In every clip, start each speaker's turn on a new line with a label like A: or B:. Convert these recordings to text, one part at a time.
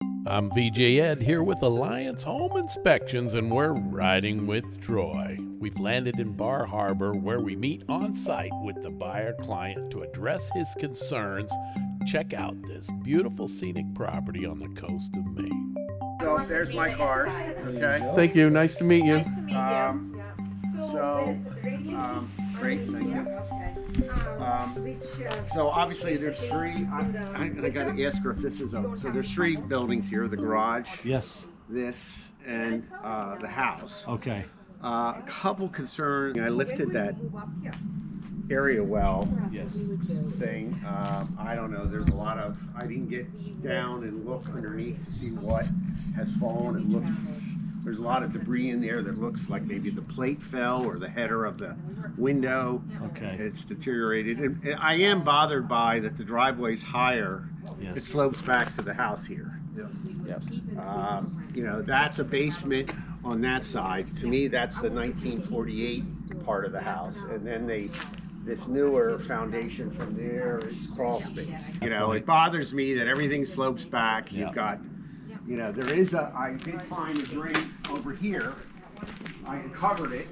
A: I'm VJEd here with Alliance Home Inspections, and we're riding with Troy. We've landed in Bar Harbor, where we meet on site with the buyer client to address his concerns. Check out this beautiful scenic property on the coast of Maine.
B: So there's my card. Okay.
A: Thank you. Nice to meet you.
C: Nice to meet you.
B: Great, thank you. So obviously there's three. I got to ask her if this is open. So there's three buildings here: the garage,
D: Yes.
B: this, and the house.
D: Okay.
B: A couple concerns. I lifted that area well
D: Yes.
B: thing. I don't know. There's a lot of. I didn't get down and look underneath to see what has fallen. It looks. There's a lot of debris in there that looks like maybe the plate fell or the header of the window.
D: Okay.
B: It's deteriorated. And I am bothered by that the driveway's higher.
D: Yes.
B: It slopes back to the house here.
D: Yep.
B: You know, that's a basement on that side. To me, that's the 1948 part of the house. And then this newer foundation from there is crawl space. You know, it bothers me that everything slopes back. You've got, you know, I did find a drain over here. I had covered it.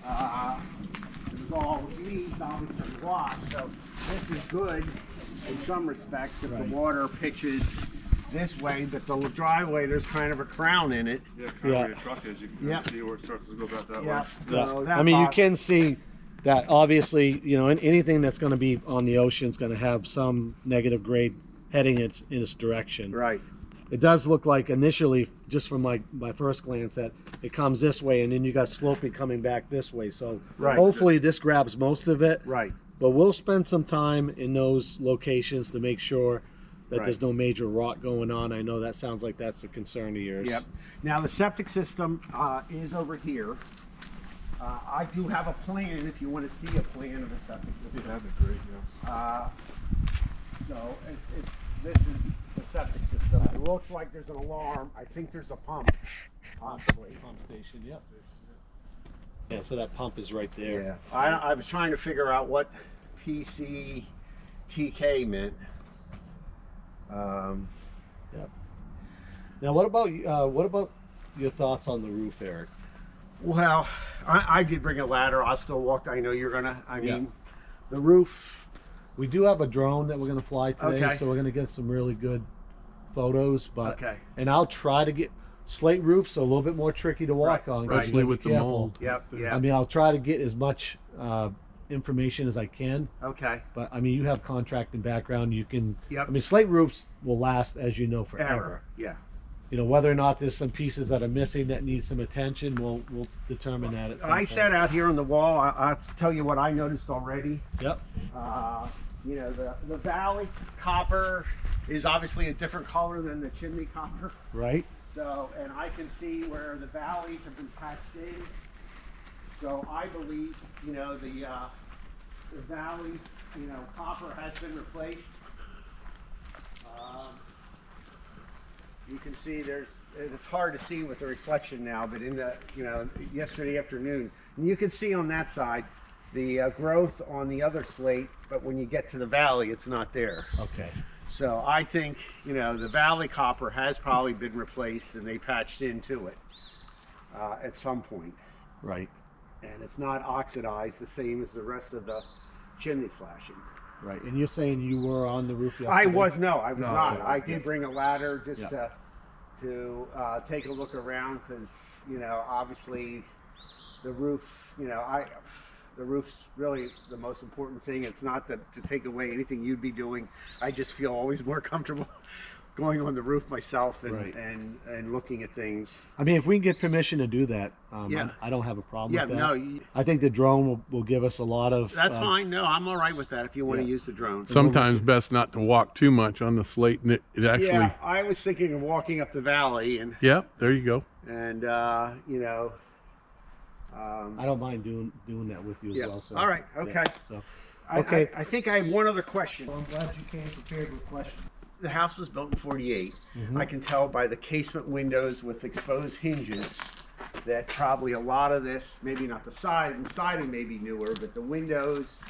B: It was all weeds, obviously washed. So this is good in some respects if the water pitches this way, but the driveway, there's kind of a crown in it.
E: Yeah, kind of where your truck is. You can kind of see where it starts to go back that way.
B: So that
D: I mean, you can see that obviously, you know, anything that's going to be on the ocean is going to have some negative grade heading in its direction.
B: Right.
D: It does look like initially, just from my first glance, that it comes this way, and then you got sloping coming back this way. So hopefully this grabs most of it.
B: Right.
D: But we'll spend some time in those locations to make sure that there's no major rot going on. I know that sounds like that's a concern of yours.
B: Yep. Now the septic system is over here. I do have a plan if you want to see a plan of the septic system.
E: That'd be great, yeah.
B: So this is the septic system. It looks like there's an alarm. I think there's a pump, obviously.
D: Pump station, yep. Yeah, so that pump is right there.
B: Yeah. I was trying to figure out what PCTK meant.
D: Yep. Now, what about your thoughts on the roof, Eric?
B: Well, I did bring a ladder. I'll still walk. I know you're gonna. I mean, the roof.
D: We do have a drone that we're going to fly today,
B: Okay.
D: so we're going to get some really good photos. But
B: Okay.
D: and I'll try to get slate roofs are a little bit more tricky to walk
B: Right,
D: on,
B: right.
D: especially
A: with the mold.
B: Yep. Yeah.
D: I mean, I'll try to get as much information as I can.
B: Okay.
D: But I mean, you have contracting background. You can.
B: Yep.
D: I mean, slate roofs will last, as you know, forever.
B: Error. Yeah.
D: You know, whether or not there's some pieces that are missing that need some attention, we'll determine that at some
B: I
D: point.
B: sat out here on the wall. I'll tell you what I noticed already.
D: Yep.
B: You know, the valley copper is obviously a different color than the chimney copper.
D: Right.
B: So, and I can see where the valleys have been patched in. So I believe, you know, the valleys, you know, copper has been replaced. You can see it's hard to see with the reflection now, but in the, you know, yesterday afternoon, and you can see on that side the growth on the other slate, but when you get to the valley, it's not there.
D: Okay.
B: So I think, you know, the valley copper has probably been replaced and they patched into it at some point.
D: Right.
B: And it's not oxidized the same as the rest of the chimney flashing.
D: Right. And you're saying you were on the roof yesterday?
B: I was not. I did bring a ladder just
D: Yeah.
B: to take a look around because, you know, obviously the roof, you know, the roof's really the most important thing. It's not to take away anything you'd be doing. I just feel always more comfortable going on the roof myself and,
D: Right.
B: and looking at things.
D: I mean, if we can get permission to do that,
B: Yeah.
D: I don't have a problem
B: Yeah,
D: with that.
B: no,
D: I think the drone will give us a lot of...
B: that's fine. No, I'm all right with that if you want to
D: yeah.
B: use the drone.
A: Sometimes best not to walk too much on the slate, and it actually.
B: Yeah, I was thinking of walking up the valley and
A: Yep, there you go.
B: you know.
D: I don't mind doing that with you as
B: Yeah.
D: well. So,
B: All right,
D: yeah,
B: okay.
D: so,
B: Okay. I think I have one other question.
D: I'm glad you came prepared with questions.
B: The house was built in 48. I can tell by the casement windows with exposed hinges that probably a lot of this, maybe not the siding may be newer, but the windows,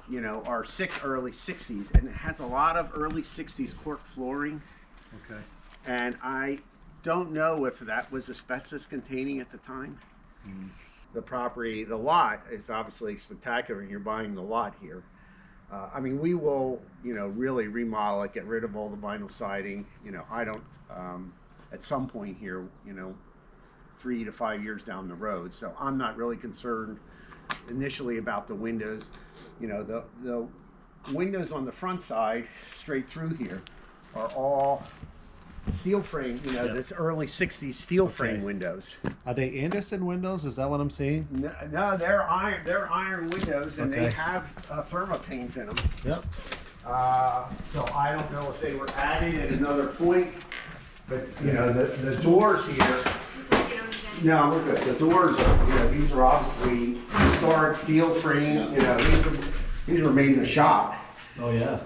B: you know, are early 60s, and it has a lot of early 60s cork flooring.
D: Okay.
B: And I don't know if that was asbestos containing at the time. The property, the lot is obviously spectacular, and you're buying the lot here. I mean, we will, really remodel it, get rid of all the vinyl siding. I don't, at some point here, 3 to 5 years down the road. So I'm not really concerned initially about the windows. The windows on the front side, straight through here, are all steel frame, this early 60s steel frame windows.
D: Are they Anderson windows? Is that what I'm seeing?
B: No, they're iron windows, and they
D: Okay.
B: have thermopanes in them.
D: Yep.
B: So I don't know if they were added at another point, but the doors here. No, we're good. The doors are, these are obviously historic steel frame. These were made in the shop.
D: Oh yeah.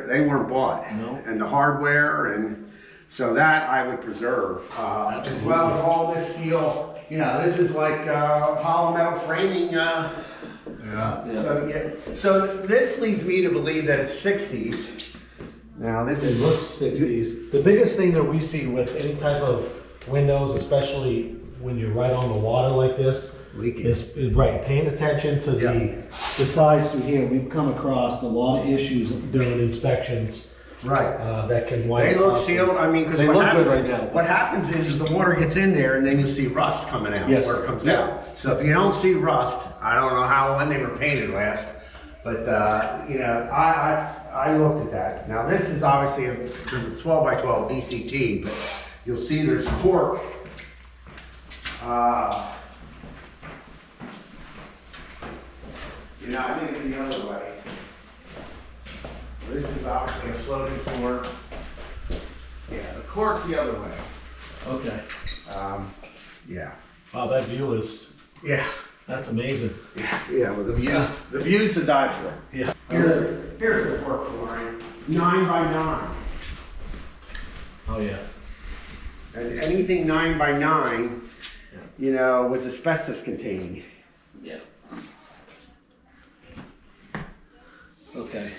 B: They weren't bought.
D: No.
B: And the hardware, and so that I would preserve, as well as all this steel. This is like hollow metal framing.
E: Yeah.
B: So this leads me to believe that it's 60s. Now this
D: It
B: is
D: looks 60s. The biggest thing that we see with any type of windows, especially when you're right on the water like this,
B: leaking.
D: is right. Paying attention to the sides through here. We've come across a lot of issues during inspections
B: Right.
D: that can wipe.
B: They look
D: off.
B: sealed. I mean, because
D: They
B: what
D: look
B: happens,
D: good right now.
B: what happens is the water gets in there, and then you see rust coming out
D: Yes,
B: where it
D: sir.
B: comes
D: Yeah.
B: out. So if you don't see rust, I don't know when they were painted last, but I looked at that. Now this is obviously a 12 by 12 DCT, but you'll see there's cork. I think it's the other way. This is obviously a floating floor. Yeah, the cork's the other way.
D: Okay.
B: Yeah.
D: Wow, that view is,
B: Yeah.
D: that's amazing.
B: Yeah, well, the views to die for.
D: Yeah.
B: Here's the cork flooring, 9 by 9.
D: Oh yeah.
B: And anything 9 by 9, was asbestos containing.
D: Yeah. Okay.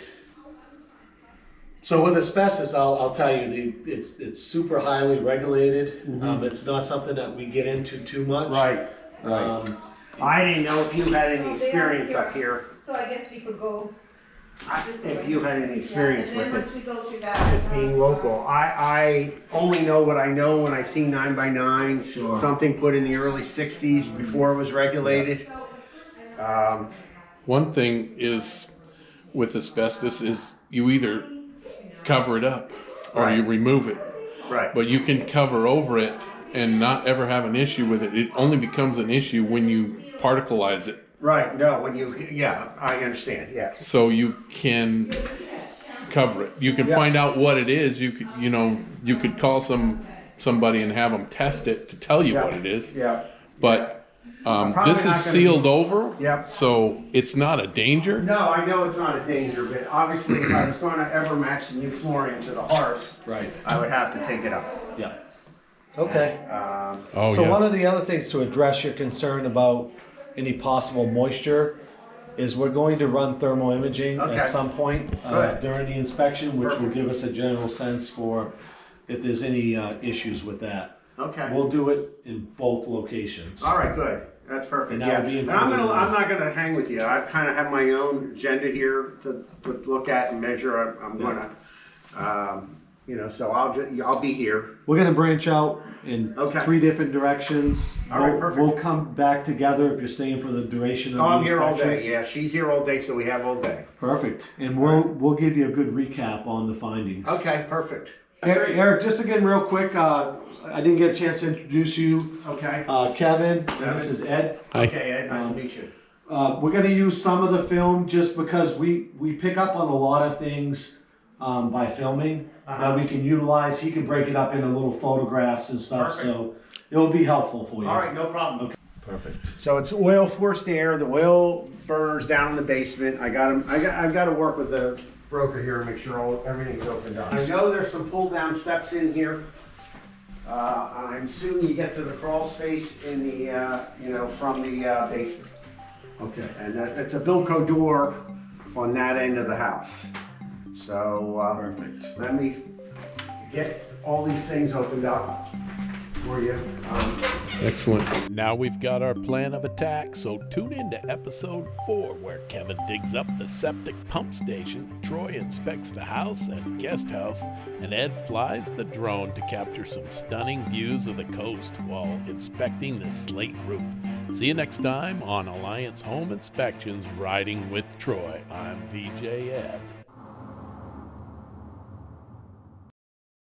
D: So with asbestos, I'll tell you, it's super highly regulated. It's not something that we get into too much.
B: Right. I didn't know if you had any experience up here.
C: So I guess we could go.
B: If you had any experience
C: and then
B: with it.
C: once we go through that.
B: Just being local. I only know what I know when I see 9 by 9.
D: Sure.
B: Something put in the early 60s before it was regulated.
A: One thing is with asbestos is you either cover it up or you
B: Right.
A: remove it.
B: Right.
A: But you can cover over it and not ever have an issue with it. It only becomes an issue when you particleize it.
B: Right, no, I understand, yes.
A: So you can cover it. You can
B: Yeah.
A: find out what it is. You could call somebody and have them test it to tell you
B: Yeah.
A: what it is.
B: Yeah.
A: But
B: Probably
A: this
B: not
A: is
B: gonna
A: sealed
B: be-
A: over.
B: Yep.
A: So it's not a danger.
B: No, I know it's not a danger, but obviously if I was going to ever match the new flooring to the hearse,
D: Right.
B: I would have to take it up.
D: Yeah. Okay.
A: Oh
D: So
A: yeah.
D: one of the other things to address your concern about any possible moisture is we're going to run thermal imaging
B: Okay.
D: at some point
B: Good.
D: during the inspection, which will
B: Perfect.
D: give us a general sense for if there's any issues with that.
B: Okay.
D: We'll do it in both locations.
B: All right, good. That's perfect.
D: And that'll be
B: And
D: included in
B: I'm not gonna hang with you. I kind of have my own agenda here to look at and measure. I'm gonna, so I'll be here.
D: We're gonna branch out in
B: Okay.
D: 3 different directions.
B: All right,
D: We'll-
B: perfect.
D: We'll come back together if you're staying for the duration of the
B: Oh, I'm here all
D: inspection.
B: day. Yeah, she's here all day, so we have all day.
D: Perfect. And we'll give you a good recap on the findings.
B: Okay, perfect.
D: Eric, just again real quick, I didn't get a chance to introduce you.
B: Okay.
D: Kevin, and this is Ed.
A: Hi.
B: Okay, Ed, nice to meet you.
D: We're gonna use some of the film just because we pick up on a lot of things by filming that we can utilize. He can break it up into little photographs and stuff,
B: Perfect.
D: so it'll be helpful for you.
B: All right, no problem.
D: Perfect.
B: So it's oil forced air. The oil burners down in the basement. I've got to work with the broker here and make sure everything's opened up. I know there's some pull down steps in here. I'm assuming you get to the crawl space in the from the basement.
D: Okay.
B: And it's a Bilco door on that end of the house. So
D: Perfect.
B: let me get all these things opened up for you.
A: Excellent. Now we've got our plan of attack, so tune in to episode 4, where Kevin digs up the septic pump station, Troy inspects the house and guest house, and Ed flies the drone to capture some stunning views of the coast while inspecting the slate roof. See you next time on Alliance Home Inspections Riding with Troy. I'm VJEd.